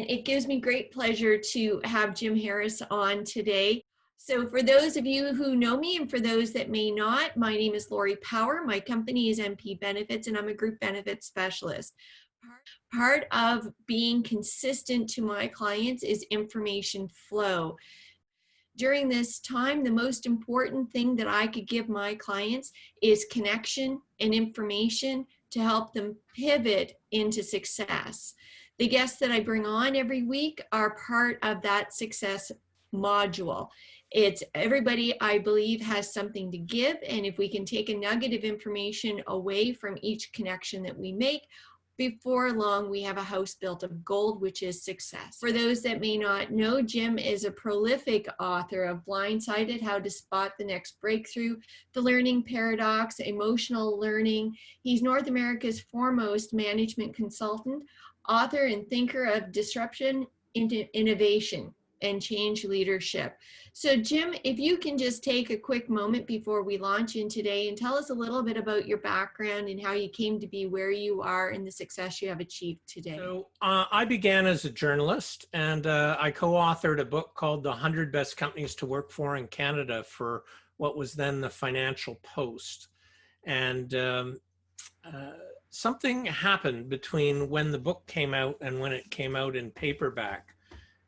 It gives me great pleasure to have Jim Harris on today. So for those of you who know me and for those that may not, my name is Lori Power. My company is MP Benefits and I'm a group benefits specialist. Part of being consistent to my clients is information flow. During this time, the most important thing that I could give my clients is connection and information to help them pivot into success. The guests that I bring on every week are part of that success module. It's everybody, I believe, has something to give, and if we can take a nugget of information away from each connection that we make, before long, we have a house built of gold, which is success. For those that may not know, Jim is a prolific author of Blindsided, How to Spot the Next Breakthrough, The Learning Paradox, Emotional Learning. He's North America's foremost management consultant, author and thinker of disruption into innovation and change leadership. So Jim, if you can just take a quick moment before we launch in today and tell us a little bit about your background and how you came to be where you are and the success you have achieved today. So I began as a journalist, and I co-authored a book called The 100 Best Companies to Work For in Canada for what was then the Financial Post. And something happened between when the book came out and when it came out in paperback.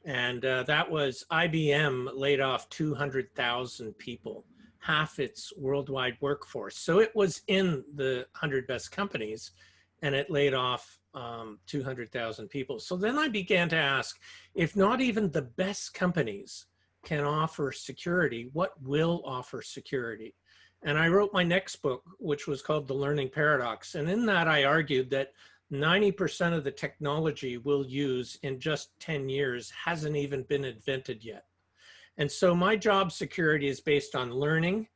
And that was IBM laid off 200,000 people, half its worldwide workforce. So it was in the 100 best companies, and it laid off 200,000 people. So then I began to ask, if not even the best companies can offer security, what will offer security? And I wrote my next book, which was called The Learning Paradox. And in that, I argued that 90% of the technology we'll use in just 10 years hasn't even been invented yet. And so my job security is based on learning,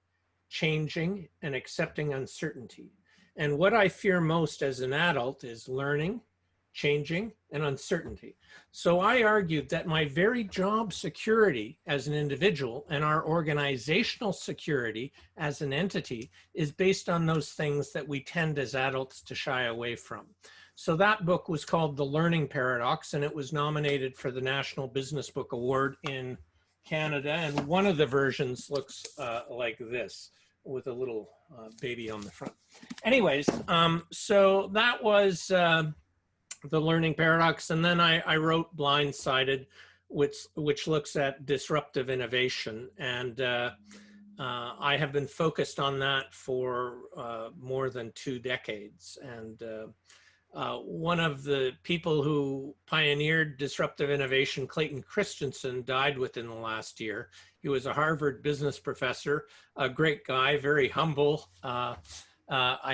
changing, and accepting uncertainty. And what I fear most as an adult is learning, changing, and uncertainty. So I argued that my very job security as an individual and our organizational security as an entity is based on those things that we tend as adults to shy away from. So that book was called The Learning Paradox, and it was nominated for the National Business Book Award in Canada. And one of the versions looks like this, with a little baby on the front. Anyways, so that was The Learning Paradox. And then I wrote Blindsided, which looks at disruptive innovation. And I have been focused on that for more than 2 decades. And one of the people who pioneered disruptive innovation, Clayton Christensen, died within the last year. He was a Harvard business professor, a great guy, very humble. I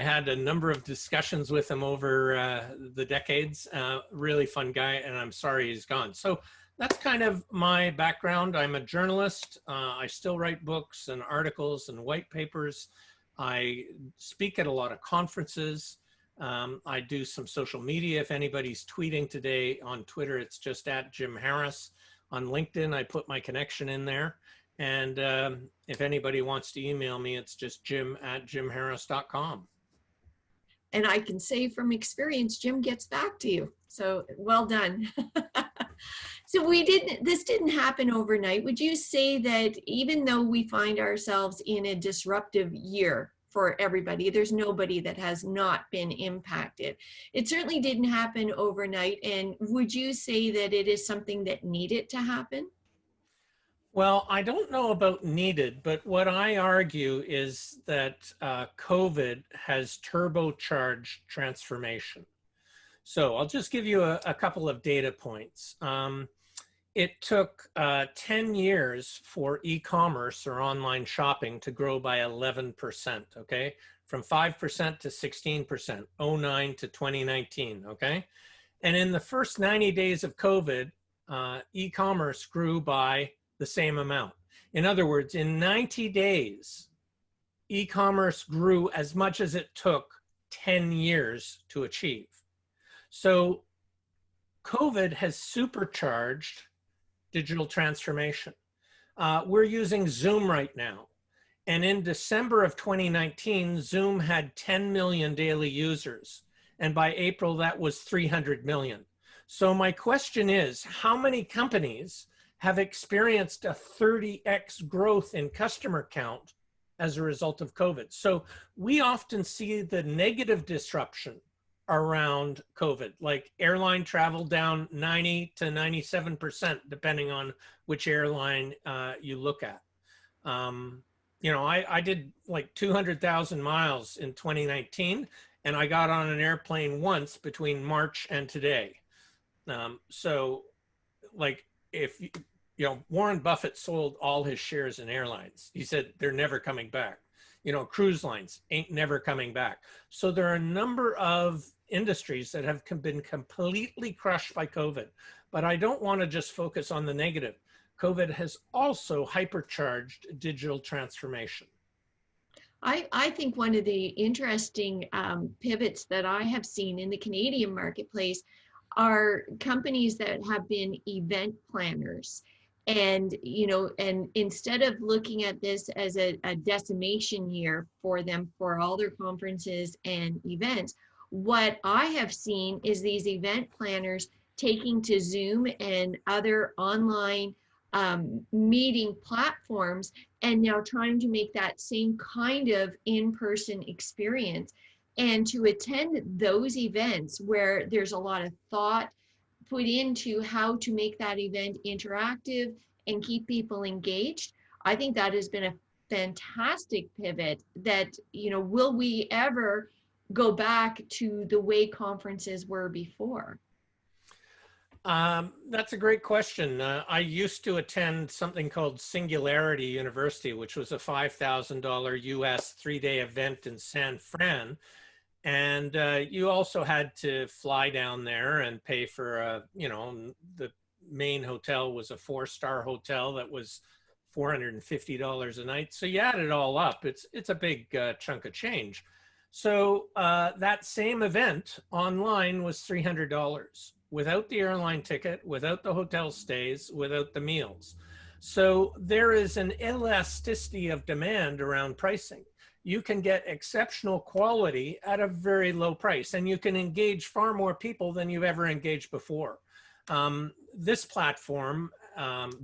had a number of discussions with him over the decades. Really fun guy, and I'm sorry he's gone. So that's kind of my background. I'm a journalist. I still write books and articles and white papers. I speak at a lot of conferences. I do some social media. If anybody's tweeting today on Twitter, it's just at Jim Harris. On LinkedIn, I put my connection in there. And if anybody wants to email me, it's just jim@jimharris.com. And I can say from experience, Jim gets back to you. So well done. So this didn't happen overnight. Would you say that even though we find ourselves in a disruptive year for everybody, there's nobody that has not been impacted? It certainly didn't happen overnight. And would you say that it is something that needed to happen? Well, I don't know about needed, but what I argue is that COVID has turbocharged transformation. So I'll just give you a couple of data points. It took 10 years for e-commerce or online shopping to grow by 11%, okay? From 5% to 16%, 09 to 2019, okay? And in the first 90 days of COVID, e-commerce grew by the same amount. In other words, in 90 days, e-commerce grew as much as it took 10 years to achieve. So COVID has supercharged digital transformation. We're using Zoom right now. And in December of 2019, Zoom had 10 million daily users. And by April, that was 300 million. So my question is, how many companies have experienced a 30x growth in customer count as a result of COVID? So we often see the negative disruption around COVID, like airline travel down 90 to 97%, depending on which airline you look at. You know, I did like 200,000 miles in 2019, and I got on an airplane once between March and today. So like if, you know, Warren Buffett sold all his shares in airlines. He said they're never coming back. You know, cruise lines ain't never coming back. So there are a number of industries that have been completely crushed by COVID, but I don't want to just focus on the negative. COVID has also hypercharged digital transformation. I think one of the interesting pivots that I have seen in the Canadian marketplace are companies that have been event planners. And, you know, and instead of looking at this as a decimation year for them for all their conferences and events, what I have seen is these event planners taking to Zoom and other online meeting platforms and now trying to make that same kind of in-person experience, and to attend those events where there's a lot of thought put into how to make that event interactive and keep people engaged. I think that has been a fantastic pivot that, you know, will we ever go back to the way conferences were before? That's a great question. I used to attend something called Singularity University, which was a $5,000 US 3-day event in San Fran. And you also had to fly down there and pay for, you know, the main hotel was a 4-star hotel that was $450 a night. So you add it all up, it's a big chunk of change. So that same event online was $300 without the airline ticket, without the hotel stays, without the meals. So there is an elasticity of demand around pricing. You can get exceptional quality at a very low price, and you can engage far more people than you've ever engaged before. This platform,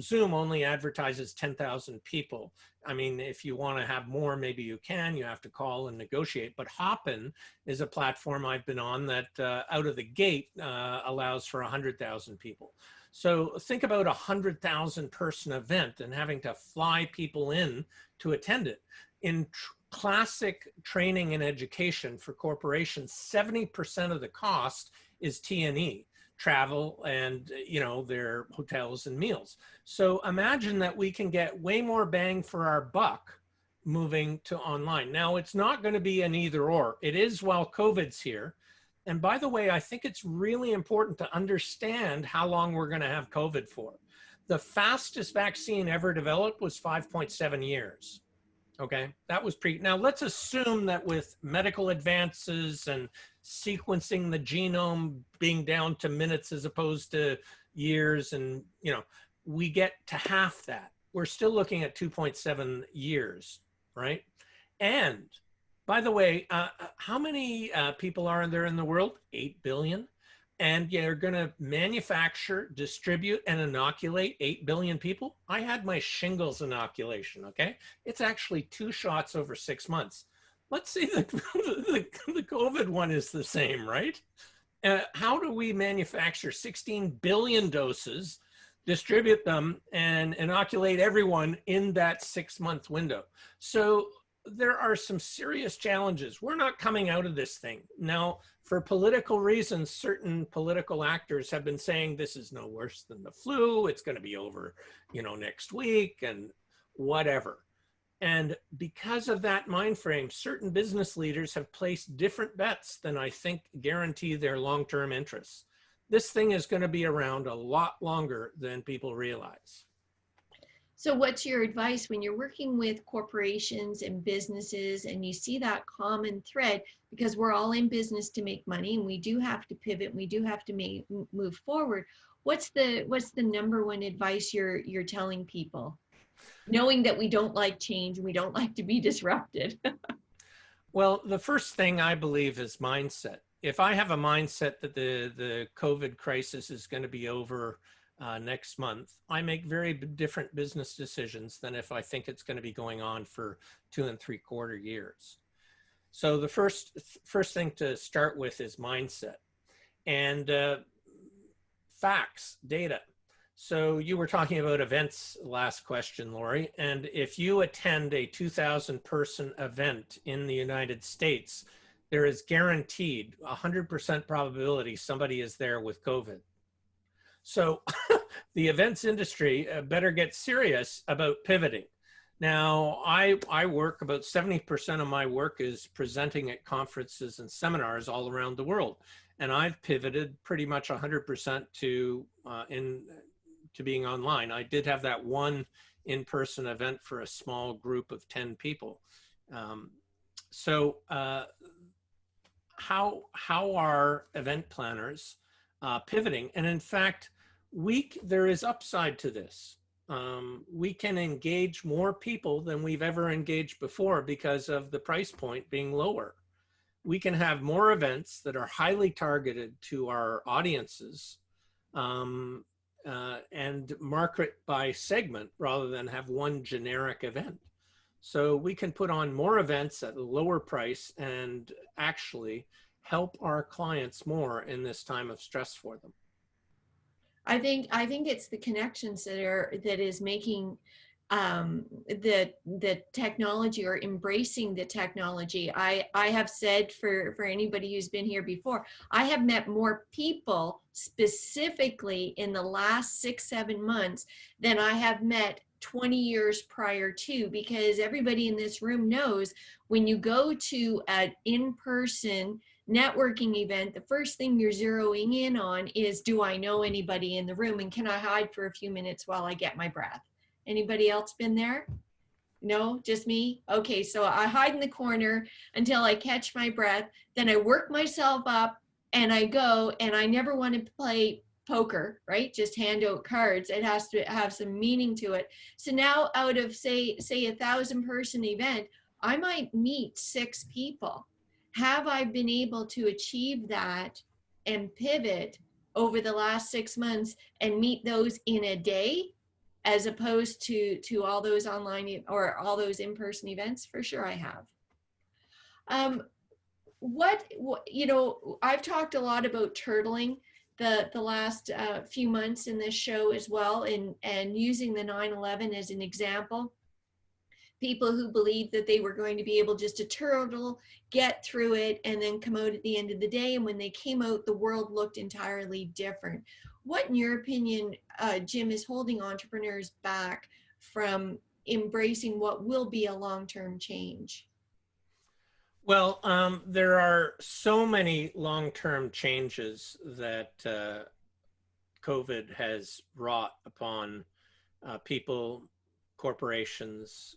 Zoom, only advertises 10,000 people. I mean, if you want to have more, maybe you can. You have to call and negotiate. But Hopin is a platform I've been on that out of the gate allows for 100,000 people. So think about a 100,000 person event and having to fly people in to attend it. In classic training and education for corporations, 70% of the cost is T&E, travel and, you know, their hotels and meals. So imagine that we can get way more bang for our buck moving to online. Now, it's not going to be an either or. It is while COVID's here. And by the way, I think it's really important to understand how long we're going to have COVID for. The fastest vaccine ever developed was 5.7 years. Okay, that was now let's assume that with medical advances and sequencing the genome being down to minutes as opposed to years, and, you know, we get to half that. We're still looking at 2.7 years, right? And by the way, how many people are there in the world? 8 billion. And you're going to manufacture, distribute, and inoculate 8 billion people. I had my shingles inoculation, okay? It's actually 2 shots over 6 months. Let's see, the COVID one is the same, right? How do we manufacture 16 billion doses, distribute them, and inoculate everyone in that 6-month window? So there are some serious challenges. We're not coming out of this thing. Now, for political reasons, certain political actors have been saying this is no worse than the flu. It's going to be over, you know, next week and whatever. And because of that mind frame, certain business leaders have placed different bets than I think guarantee their long-term interests. This thing is going to be around a lot longer than people realize. So what's your advice when you're working with corporations and businesses and you see that common thread, because we're all in business to make money and we do have to pivot, we do have to move forward. What's the number one advice you're telling people, knowing that we don't like change and we don't like to be disrupted? Well, the first thing I believe is mindset. if I have a mindset that the COVID crisis is going to be over next month, I make very different business decisions than if I think it's going to be going on for 2 3/4 years. So the first thing to start with is mindset and facts, data. So you were talking about events last question, Lori, and if you attend a 2,000 person event in the United States, there is guaranteed 100% probability somebody is there with COVID. So the events industry better get serious about pivoting. Now, I work, about 70% of my work is presenting at conferences and seminars all around the world. And I've pivoted pretty much 100% to being online. I did have that one in-person event for a small group of 10 people. How are event planners pivoting? And in fact, there is upside to this. We can engage more people than we've ever engaged before because of the price point being lower. We can have more events that are highly targeted to our audiences and market by segment rather than have one generic event. So we can put on more events at a lower price and actually help our clients more in this time of stress for them. I think it's the connections that is making the technology, or embracing the technology. I have said, for anybody who's been here before, I have met more people specifically in the last 6-7 months than I have met 20 years prior to, because everybody in this room knows when you go to an in-person networking event, the first thing you're zeroing in on is, do I know anybody in the room, and can I hide for a few minutes while I get my breath? Anybody else been there? No, just me? Okay, so I hide in the corner until I catch my breath, then I work myself up and I go, and I never want to play poker, right? Just hand out cards. It has to have some meaning to it. So now out of say 1,000 person event, I might meet 6 people. Have I been able to achieve that and pivot over the last 6 months and meet those in a day, as opposed to all those online or all those in-person events? For sure I have. I've talked a lot about turtling the last few months in this show as well, and using the 9/11 as an example. People who believed that they were going to be able just to turtle, get through it, and then come out at the end of the day. And when they came out, the world looked entirely different. What, in your opinion, Jim, is holding entrepreneurs back from embracing what will be a long-term change? Well, there are so many long-term changes that COVID has wrought upon people, corporations,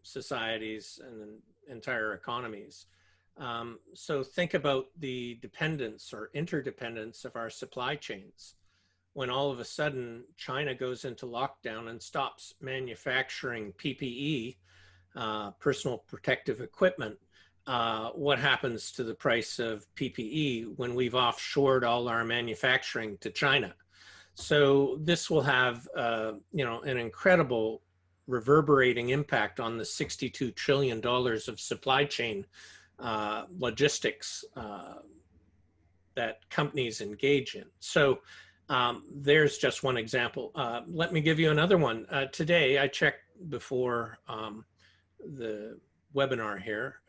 societies, and entire economies. So think about the dependence or interdependence of our supply chains. When all of a sudden China goes into lockdown and stops manufacturing PPE, personal protective equipment, what happens to the price of PPE when we've offshored all our manufacturing to China? So this will have an incredible reverberating impact on the $62 trillion of supply chain logistics that companies engage in. So there's just one example. Let me give you another one. Today, I checked before the webinar here.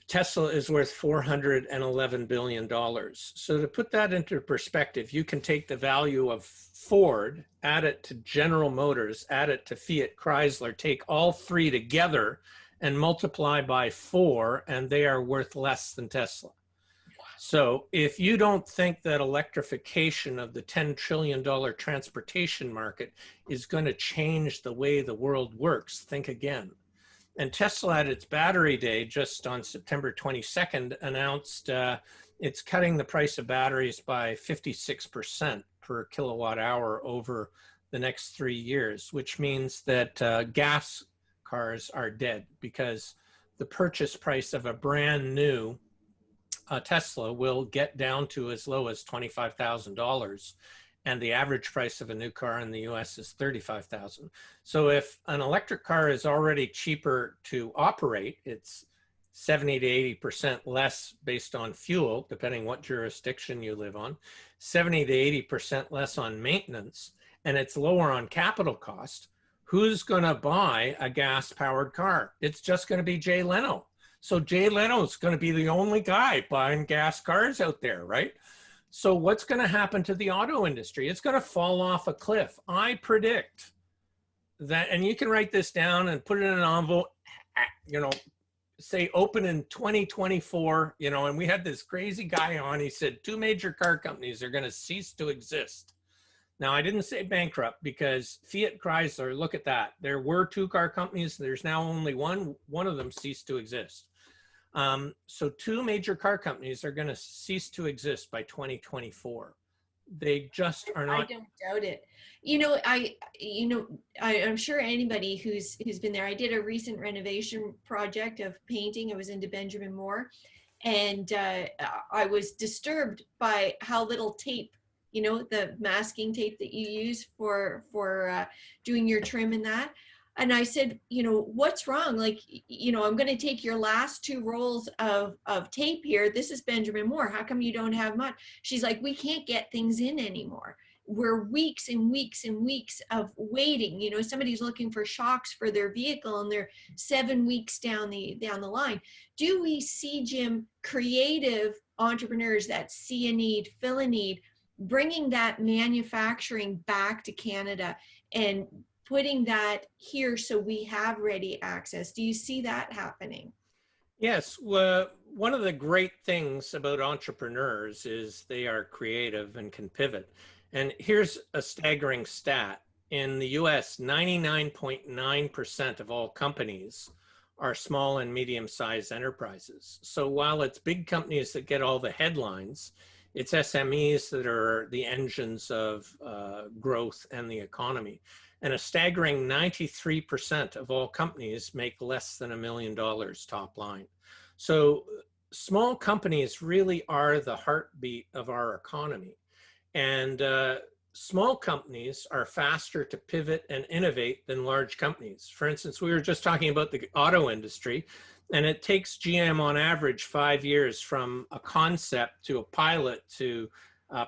Tesla is worth $411 billion. So to put that into perspective, you can take the value of Ford, add it to General Motors, add it to Fiat Chrysler, take all 3 together and multiply by 4, and they are worth less than Tesla. So if you don't think that electrification of the $10 trillion transportation market is going to change the way the world works, think again. And Tesla at its battery day just on September 22nd announced it's cutting the price of batteries by 56% per kilowatt hour over the next 3 years, which means that gas cars are dead because the purchase price of a brand new a Tesla will get down to as low as $25,000. And the average price of a new car in the US is $35,000. So if an electric car is already cheaper to operate, it's 70 to 80% less based on fuel, depending what jurisdiction you live on, 70 to 80% less on maintenance, and it's lower on capital cost. Who's going to buy a gas-powered car? It's just going to be Jay Leno. So Jay Leno's going to be the only guy buying gas cars out there, right? So what's going to happen to the auto industry? It's going to fall off a cliff. I predict that, and you can write this down and put it in an envelope, you know, say open in 2024, you know, and we had this crazy guy on, he said 2 major car companies are going to cease to exist. Now, I didn't say bankrupt because Fiat Chrysler, look at that. There were 2 car companies. There's now only one. One of them ceased to exist. So 2 major car companies are going to cease to exist by 2024. They just are not. I don't doubt it. I'm sure anybody who's been there. I did a recent renovation project of painting. I was into Benjamin Moore, and I was disturbed by how little tape, the masking tape that you use for doing your trim and that. And I said, what's wrong? Like, I'm going to take your last 2 rolls of tape here. This is Benjamin Moore. How come you don't have much? She's like, we can't get things in anymore. We're weeks and weeks and weeks of waiting. Somebody's looking for shocks for their vehicle and they're 7 weeks down the line. Do we see, Jim, creative entrepreneurs that see a need, fill a need, bringing that manufacturing back to Canada and putting that here so we have ready access? Do you see that happening? Yes. Well, one of the great things about entrepreneurs is they are creative and can pivot. And here's a staggering stat. In the US, 99.9% of all companies are small and medium-sized enterprises. So while it's big companies that get all the headlines, it's SMEs that are the engines of growth and the economy. And a staggering 93% of all companies make less than $1 million top line. So small companies really are the heartbeat of our economy. And small companies are faster to pivot and innovate than large companies. For instance, we were just talking about the auto industry, and it takes GM on average 5 years from a concept to a pilot to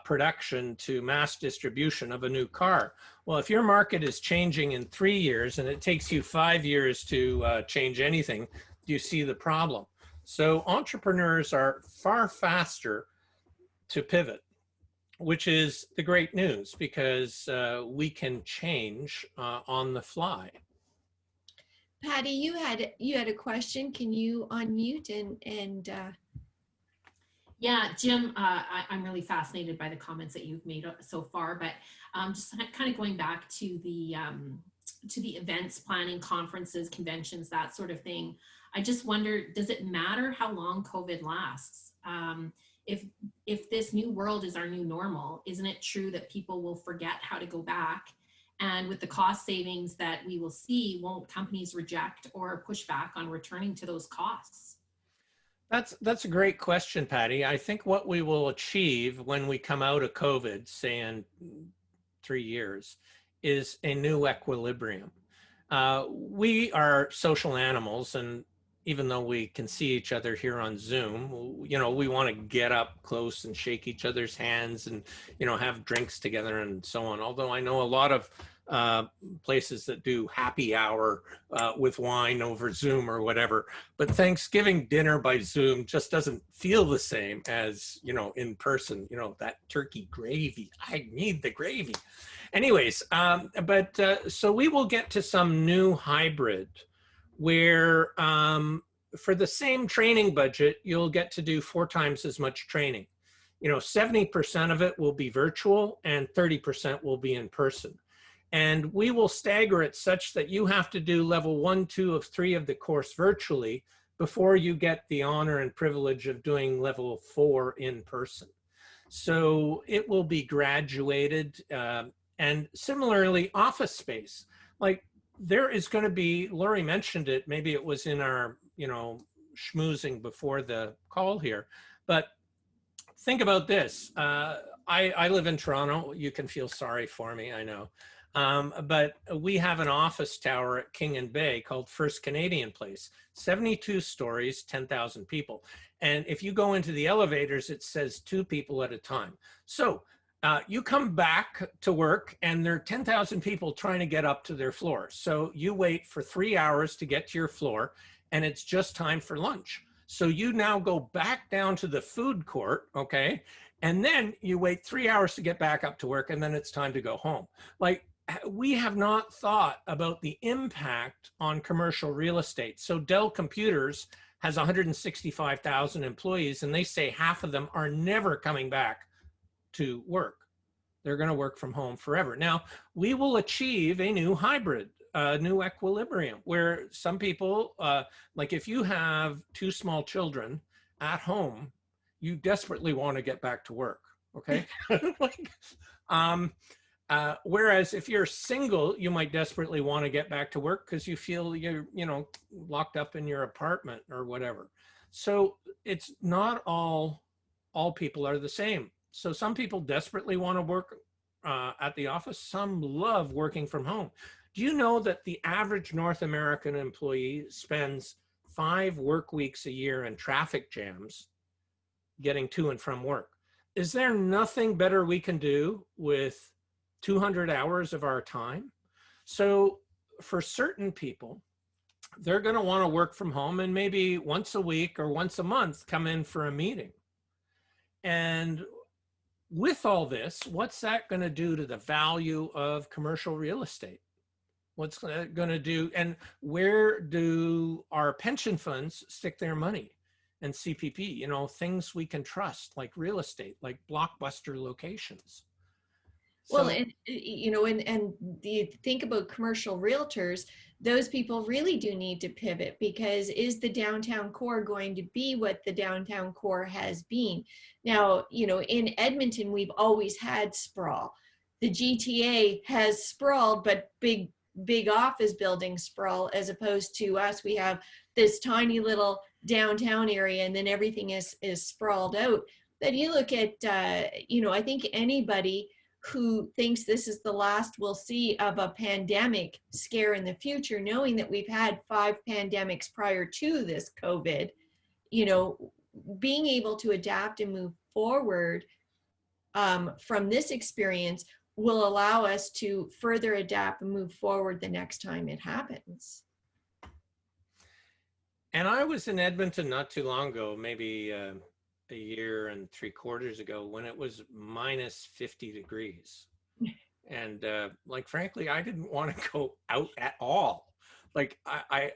production to mass distribution of a new car. Well, if your market is changing in 3 years and it takes you 5 years to change anything, you see the problem. So entrepreneurs are far faster to pivot, which is the great news because we can change on the fly. Patty, you had a question. Can you unmute and Yeah, Jim, I'm really fascinated by the comments that you've made so far, but just kind of going back to the events planning, conferences, conventions, that sort of thing. I just wonder, does it matter how long COVID lasts? If this new world is our new normal, isn't it true that people will forget how to go back? And with the cost savings that we will see, won't companies reject or push back on returning to those costs? That's a great question, Patty. I think what we will achieve when we come out of COVID, say in 3 years, is a new equilibrium. We are social animals, and even though we can see each other here on Zoom, we want to get up close and shake each other's hands and, have drinks together and so on. Although I know a lot of places that do happy hour with wine over Zoom or whatever, but Thanksgiving dinner by Zoom just doesn't feel the same as, in person, that turkey gravy. I need the gravy. Anyways, so we will get to some new hybrid where for the same training budget, you'll get to do 4 times as much training. 70% of it will be virtual and 30% will be in person. And we will stagger it such that you have to do level 1, 2 of 3 of the course virtually before you get the honor and privilege of doing level 4 in person. So it will be graduated. And similarly, office space. Like there is going to be, Lori mentioned it, maybe it was in our, schmoozing before the call here, but think about this. I live in Toronto. You can feel sorry for me, I know. But we have an office tower at King and Bay called First Canadian Place, 72 stories, 10,000 people. And if you go into the elevators, it says 2 people at a time. So you come back to work and there are 10,000 people trying to get up to their floor. So you wait for 3 hours to get to your floor and it's just time for lunch. So you now go back down to the food court, okay? And then you wait 3 hours to get back up to work and then it's time to go home. Like, we have not thought about the impact on commercial real estate. So Dell Computers has 165,000 employees and they say half of them are never coming back to work. They're going to work from home forever. Now, we will achieve a new hybrid, a new equilibrium where some people, like if you have 2 small children at home, you desperately want to get back to work, okay? Like, whereas if you're single, you might desperately want to get back to work because you feel you're, locked up in your apartment or whatever. So it's not all people are the same. So some people desperately want to work at the office. Some love working from home. Do you know that the average North American employee spends 5 work weeks a year in traffic jams getting to and from work? Is there nothing better we can do with 200 hours of our time? So for certain people, they're going to want to work from home and maybe once a week or once a month come in for a meeting. And with all this, what's that going to do to the value of commercial real estate? What's that going to do? And where do our pension funds stick their money? And CPP, things we can trust, like real estate, like blockbuster locations. Well, and you think about commercial realtors, those people really do need to pivot, because is the downtown core going to be what the downtown core has been? Now, in Edmonton, we've always had sprawl. The GTA has sprawled, but big office building sprawl, as opposed to us. We have this tiny little downtown area and then everything is sprawled out. But you look at, I think anybody who thinks this is the last we'll see of a pandemic scare in the future, knowing that we've had 5 pandemics prior to this COVID, being able to adapt and move forward from this experience will allow us to further adapt and move forward the next time it happens. And I was in Edmonton not too long ago, maybe a year and 3/4 ago, when it was minus 50 degrees. And like, frankly, I didn't want to go out at all. Like I'd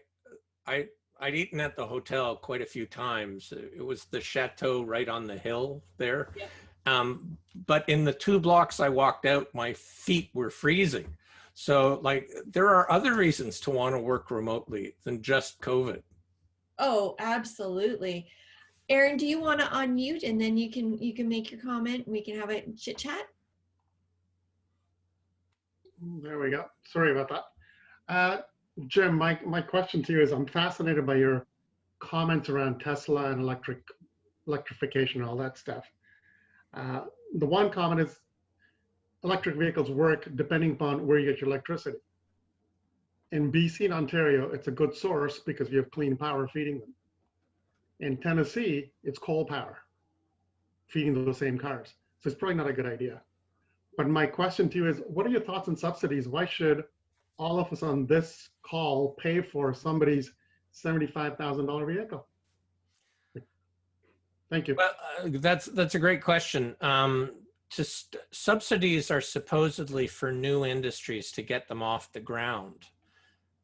eaten at the hotel quite a few times. It was the Chateau right on the hill there. Yeah. But in the 2 blocks I walked out, my feet were freezing. So like, there are other reasons to want to work remotely than just COVID. Oh, absolutely. Aaron, do you want to unmute and then you can make your comment and we can have a chit chat? There we go. Sorry about that. Jim, my question to you is, I'm fascinated by your comments around Tesla and electrification and all that stuff. The one comment is electric vehicles work depending upon where you get your electricity. In BC and Ontario, it's a good source because we have clean power feeding them. In Tennessee, it's coal power feeding those same cars. So it's probably not a good idea. But my question to you is, what are your thoughts on subsidies? Why should all of us on this call pay for somebody's $75,000 vehicle? Thank you. Well, that's a great question. Subsidies are supposedly for new industries to get them off the ground.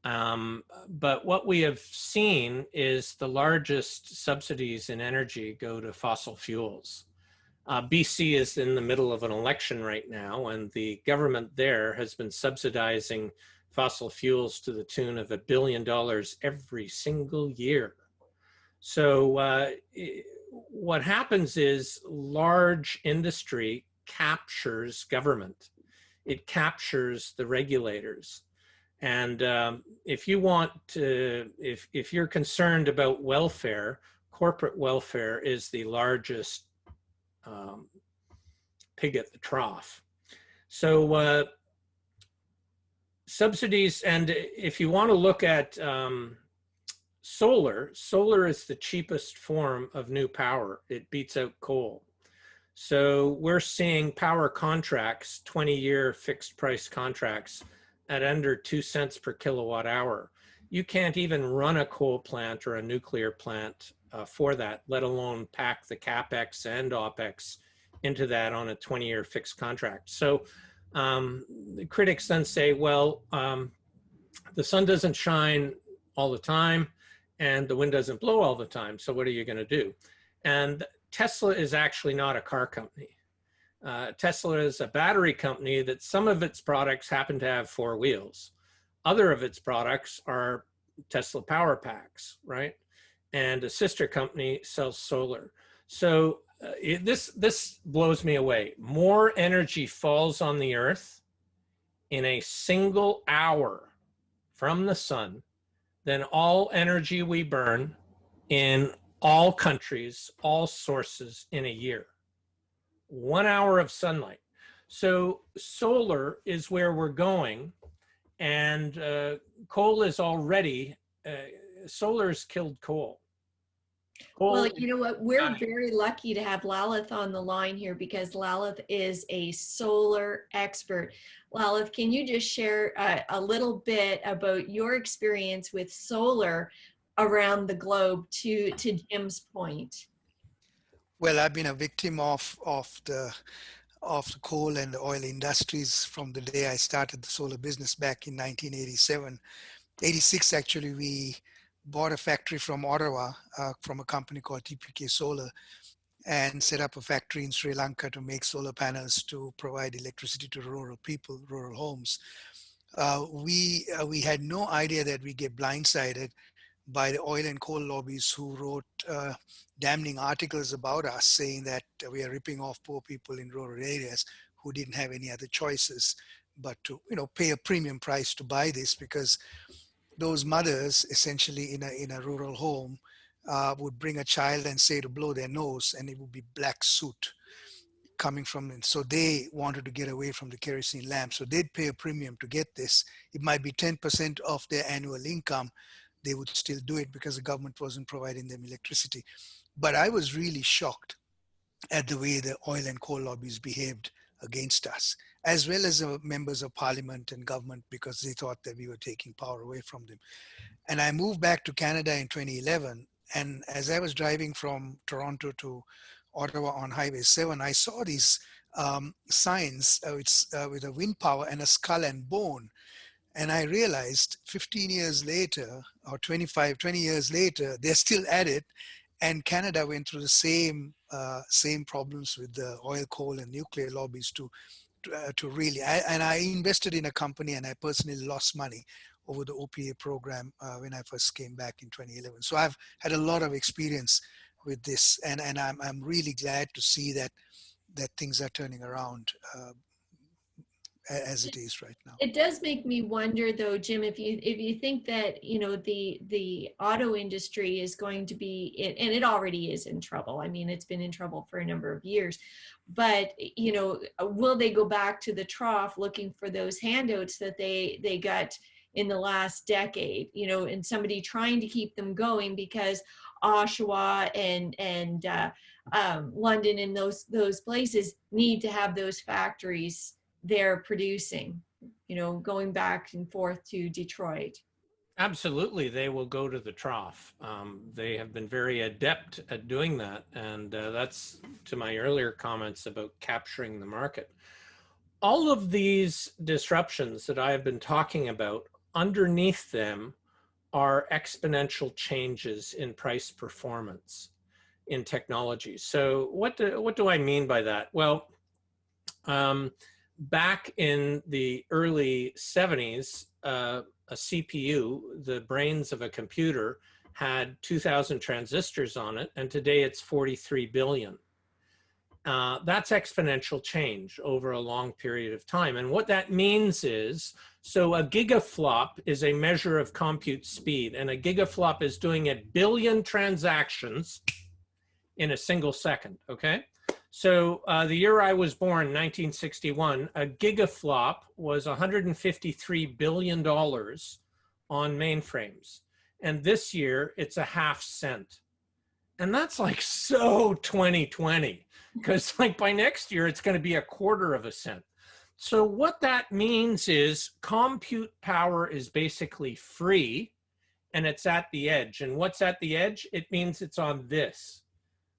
But what we have seen is the largest subsidies in energy go to fossil fuels. BC is in the middle of an election right now, and the government there has been subsidizing fossil fuels to the tune of $1 billion every single year. So what happens is large industry captures government. It captures the regulators. And if you want to, if you're concerned about welfare, corporate welfare is the largest pig at the trough. So subsidies, and if you want to look at solar is the cheapest form of new power. It beats out coal. So we're seeing power contracts, 20-year fixed price contracts at under 2 cents per kilowatt hour. You can't even run a coal plant or a nuclear plant for that, let alone pack the CapEx and OpEx into that on a 20-year fixed contract. So the critics then say, well, the sun doesn't shine all the time and the wind doesn't blow all the time. So what are you going to do? And Tesla is actually not a car company. Tesla is a battery company that some of its products happen to have 4 wheels. Other of its products are Tesla power packs, right? And a sister company sells solar. So this blows me away. More energy falls on the earth in a single hour from the sun than all energy we burn in all countries, all sources in a year. 1 hour of sunlight. So solar is where we're going, and coal is already, solar's killed coal. Well, you know what? We're very lucky to have Lalith on the line here because Lalith is a solar expert. Lalith, can you just share a little bit about your experience with solar around the globe to Jim's point? Well, I've been a victim of the coal and the oil industries from the day I started the solar business back in 1987. 86, actually, we bought a factory from Ottawa from a company called TPK Solar and set up a factory in Sri Lanka to make solar panels to provide electricity to rural people, rural homes. We had no idea that we get blindsided by the oil and coal lobbies who wrote damning articles about us saying that we are ripping off poor people in rural areas who didn't have any other choices but to, pay a premium price to buy this, because those mothers essentially in a rural home would bring a child and say to blow their nose, and it would be black soot coming from them. So they wanted to get away from the kerosene lamp. So they'd pay a premium to get this. It might be 10% of their annual income. They would still do it because the government wasn't providing them electricity. But I was really shocked at the way the oil and coal lobbies behaved against us, as well as the members of parliament and government, because they thought that we were taking power away from them. And I moved back to Canada in 2011. And as I was driving from Toronto to Ottawa on Highway 7, I saw these signs with a wind power and a skull and bone. And I realized 15 years later, or 20 years later, they're still at it. And Canada went through the same problems with the oil, coal, and nuclear lobbies to really. I invested in a company, and I personally lost money over the OPA program when I first came back in 2011. So I've had a lot of experience with this, and I'm really glad to see that things are turning around as it is right now. It does make me wonder, though, Jim, if you think that the auto industry is going to be, and it already is in trouble. I mean, it's been in trouble for a number of years, but will they go back to the trough looking for those handouts that they got in the last decade? And somebody trying to keep them going because Oshawa and London and those places need to have those factories they're producing, going back and forth to Detroit. Absolutely, they will go to the trough. They have been very adept at doing that. And that's to my earlier comments about capturing the market. All of these disruptions that I have been talking about, underneath them are exponential changes in price performance in technology. So what do I mean by that? Well, back in the early 70s, a CPU, the brains of a computer, had 2,000 transistors on it, and today it's 43 billion. That's exponential change over a long period of time. And what that means is, so a gigaflop is a measure of compute speed, and a gigaflop is doing 1 billion transactions in a single second, okay? So the year I was born, 1961, a gigaflop was $153 billion on mainframes. And this year it's a half cent. And that's like so 2020, because like by next year, it's going to be a quarter of a cent. So what that means is compute power is basically free and it's at the edge. And what's at the edge? It means it's on this.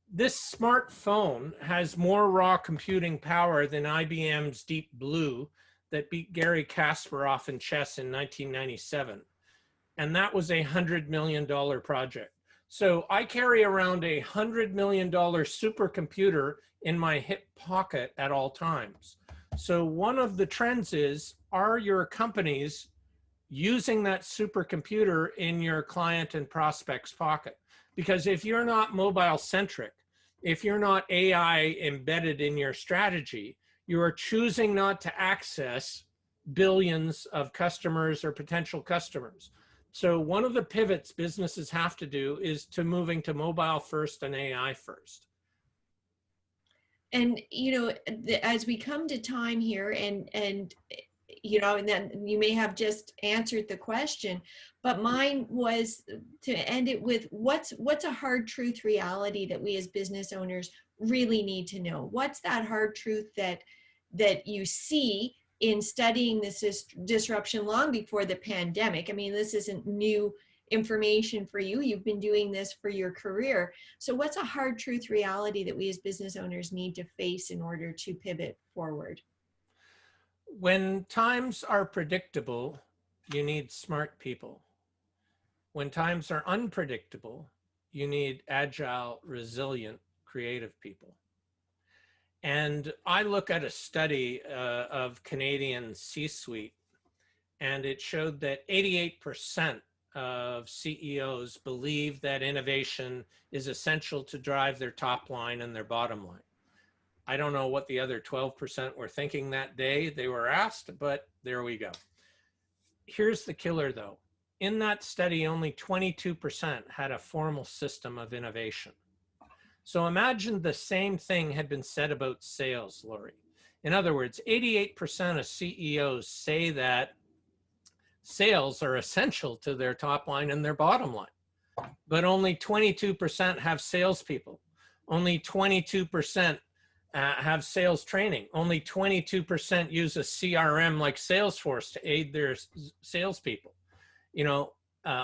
This smartphone has more raw computing power than IBM's Deep Blue that beat Garry Kasparov in chess in 1997. And that was a $100 million project. So I carry around a $100 million supercomputer in my hip pocket at all times. So one of the trends is, are your companies using that supercomputer in your client and prospect's pocket? Because if you're not mobile centric, if you're not AI embedded in your strategy, you are choosing not to access billions of customers or potential customers. So one of the pivots businesses have to do is to moving to mobile first and AI first. And, you know, as we come to time here and you know, and then you may have just answered the question, but mine was to end it with what's a hard truth reality that we as business owners really need to know? What's that hard truth that you see in studying this disruption long before the pandemic? I mean, this isn't new information for you. You've been doing this for your career. So what's a hard truth reality that we as business owners need to face in order to pivot forward? When times are predictable, you need smart people. When times are unpredictable, you need agile, resilient, creative people. And I look at a study of Canadian C-suite, and it showed that 88% of CEOs believe that innovation is essential to drive their top line and their bottom line. I don't know what the other 12% were thinking that day they were asked, but there we go. Here's the killer though. In that study, only 22% had a formal system of innovation. So imagine the same thing had been said about sales, Lori. In other words, 88% of CEOs say that sales are essential to their top line and their bottom line, but only 22% have salespeople. Only 22% have sales training. Only 22% use a CRM like Salesforce to aid their salespeople. You know,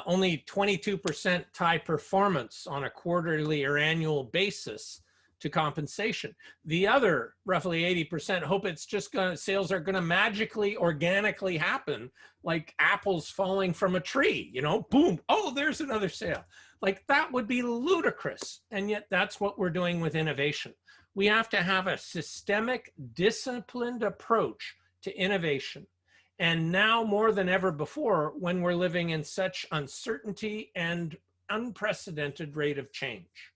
only 22% tie performance on a quarterly or annual basis to compensation. The other roughly 80% hope it's just gonna, sales are gonna magically, organically happen, like apples falling from a tree, you know, boom, oh, there's another sale. Like that would be ludicrous. And yet that's what we're doing with innovation. We have to have a systemic, disciplined approach to innovation. And now more than ever before, when we're living in such uncertainty and unprecedented rate of change.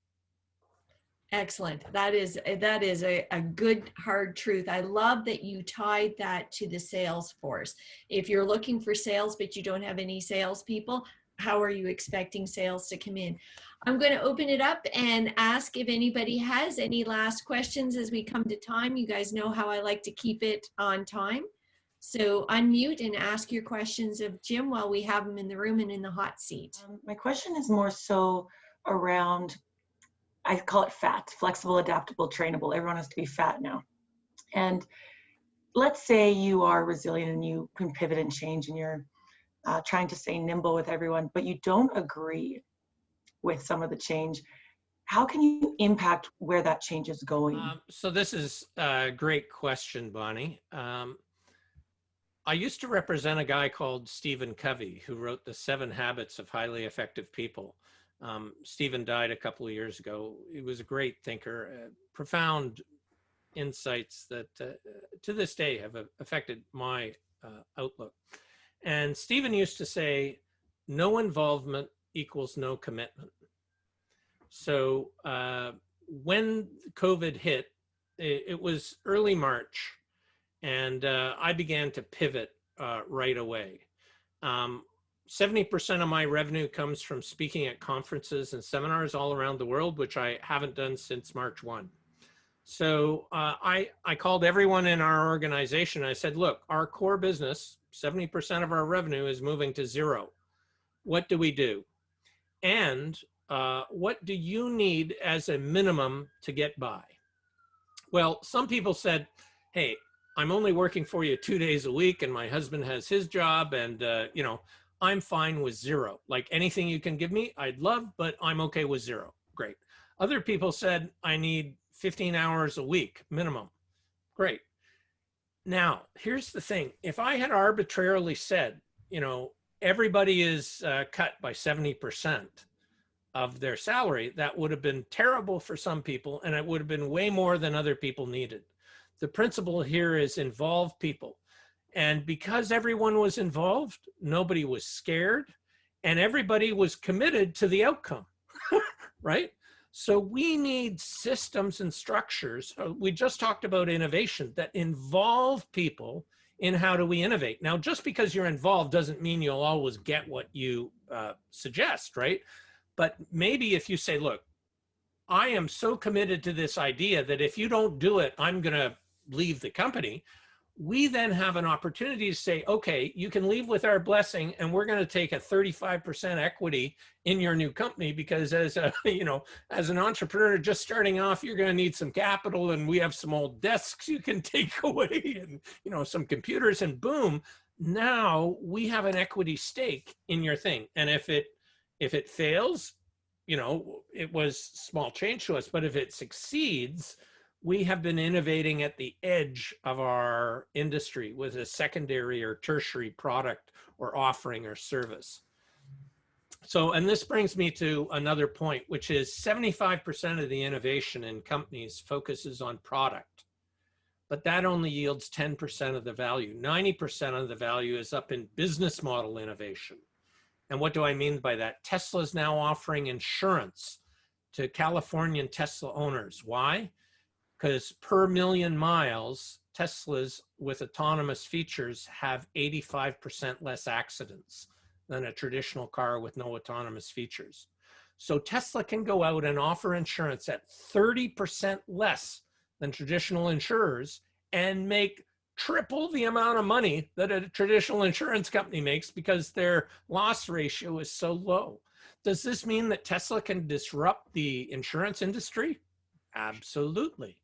Excellent. That is a good hard truth. I love that you tied that to the sales force. If you're looking for sales, but you don't have any salespeople, how are you expecting sales to come in? I'm going to open it up and ask if anybody has any last questions as we come to time. You guys know how I like to keep it on time. So unmute and ask your questions of Jim while we have him in the room and in the hot seat. My question is more so around, I call it FAT, flexible, adaptable, trainable. Everyone has to be fat now. And let's say you are resilient and you can pivot and change and you're trying to stay nimble with everyone, but you don't agree with some of the change. How can you impact where that change is going? So this is a great question, Bonnie. I used to represent a guy called Stephen Covey, who wrote The 7 Habits of Highly Effective People. Stephen died a couple of years ago. He was a great thinker, profound insights that to this day have affected my outlook. And Stephen used to say, no involvement equals no commitment. So when COVID hit, it was early March, and I began to pivot right away. 70% of my revenue comes from speaking at conferences and seminars all around the world, which I haven't done since March 1. So I called everyone in our organization. I said, look, our core business, 70% of our revenue is moving to zero. What do we do? And what do you need as a minimum to get by? Well, some people said, hey, I'm only working for you 2 days a week and my husband has his job and, you know, I'm fine with zero. Like anything you can give me, I'd love, but I'm okay with zero. Great. Other people said, I need 15 hours a week minimum. Great. Now, here's the thing. If I had arbitrarily said, you know, everybody is cut by 70% of their salary, that would have been terrible for some people, and it would have been way more than other people needed. The principle here is involve people. And because everyone was involved, nobody was scared, and everybody was committed to the outcome, right? So we need systems and structures. We just talked about innovation that involve people in how do we innovate. Now, just because you're involved doesn't mean you'll always get what you suggest, right? But maybe if you say, look, I am so committed to this idea that if you don't do it, I'm going to leave the company. We then have an opportunity to say, okay, you can leave with our blessing and we're going to take a 35% equity in your new company because as a, you know, as an entrepreneur just starting off, you're going to need some capital and we have some old desks you can take away and, you know, some computers and boom, now we have an equity stake in your thing. And if it fails, you know, it was small change to us, but if it succeeds, we have been innovating at the edge of our industry with a secondary or tertiary product or offering or service. So, and this brings me to another point, which is 75% of the innovation in companies focuses on product, but that only yields 10% of the value. 90% of the value is up in business model innovation. And what do I mean by that? Tesla is now offering insurance to Californian Tesla owners. Why? Because per million miles, Teslas with autonomous features have 85% less accidents than a traditional car with no autonomous features. So Tesla can go out and offer insurance at 30% less than traditional insurers and make triple the amount of money that a traditional insurance company makes because their loss ratio is so low. Does this mean that Tesla can disrupt the insurance industry? Absolutely.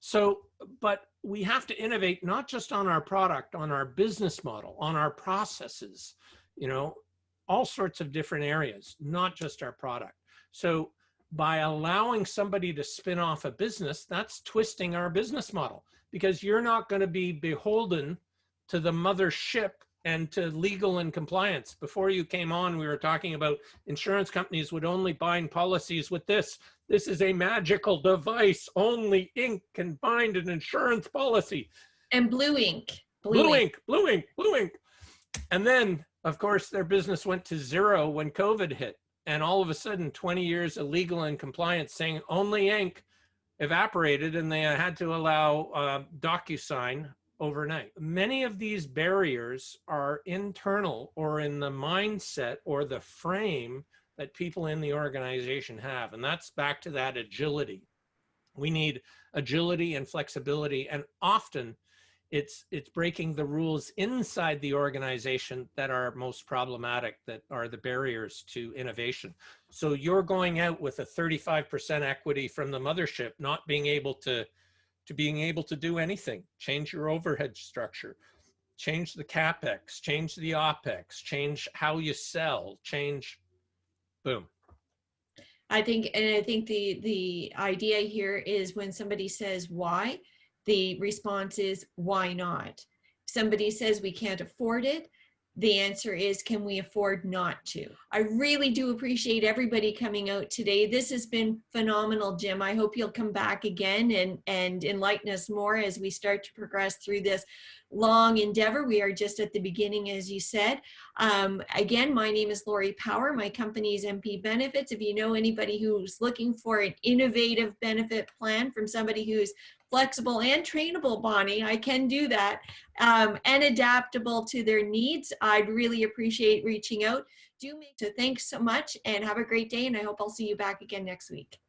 So, but we have to innovate not just on our product, on our business model, on our processes, you know, all sorts of different areas, not just our product. So by allowing somebody to spin off a business, that's twisting our business model because you're not going to be beholden to the mothership and to legal and compliance. Before you came on, we were talking about insurance companies would only bind policies with this. This is a magical device. Only ink can bind an insurance policy. And blue ink. Blue ink. And then, of course, their business went to zero when COVID hit. And all of a sudden, 20 years of legal and compliance saying only ink evaporated and they had to allow DocuSign overnight. Many of these barriers are internal or in the mindset or the frame that people in the organization have. And that's back to that agility. We need agility and flexibility. And often it's breaking the rules inside the organization that are most problematic, that are the barriers to innovation. So you're going out with a 35% equity from the mothership, not being able to being able to do anything, change your overhead structure, change the CapEx, change the OpEx, change how you sell, change, boom. I think the idea here is when somebody says why, the response is why not? If somebody says we can't afford it, the answer is, can we afford not to? I really do appreciate everybody coming out today. This has been phenomenal, Jim. I hope you'll come back again and enlighten us more as we start to progress through this long endeavor. We are just at the beginning, as you said. Again, my name is Lori Power. My company is MP Benefits. If you know anybody who's looking for an innovative benefit plan from somebody who's flexible and trainable, Bonnie, I can do that, and adaptable to their needs, I'd really appreciate reaching out. So thanks so much and have a great day, and I hope I'll see you back again next week.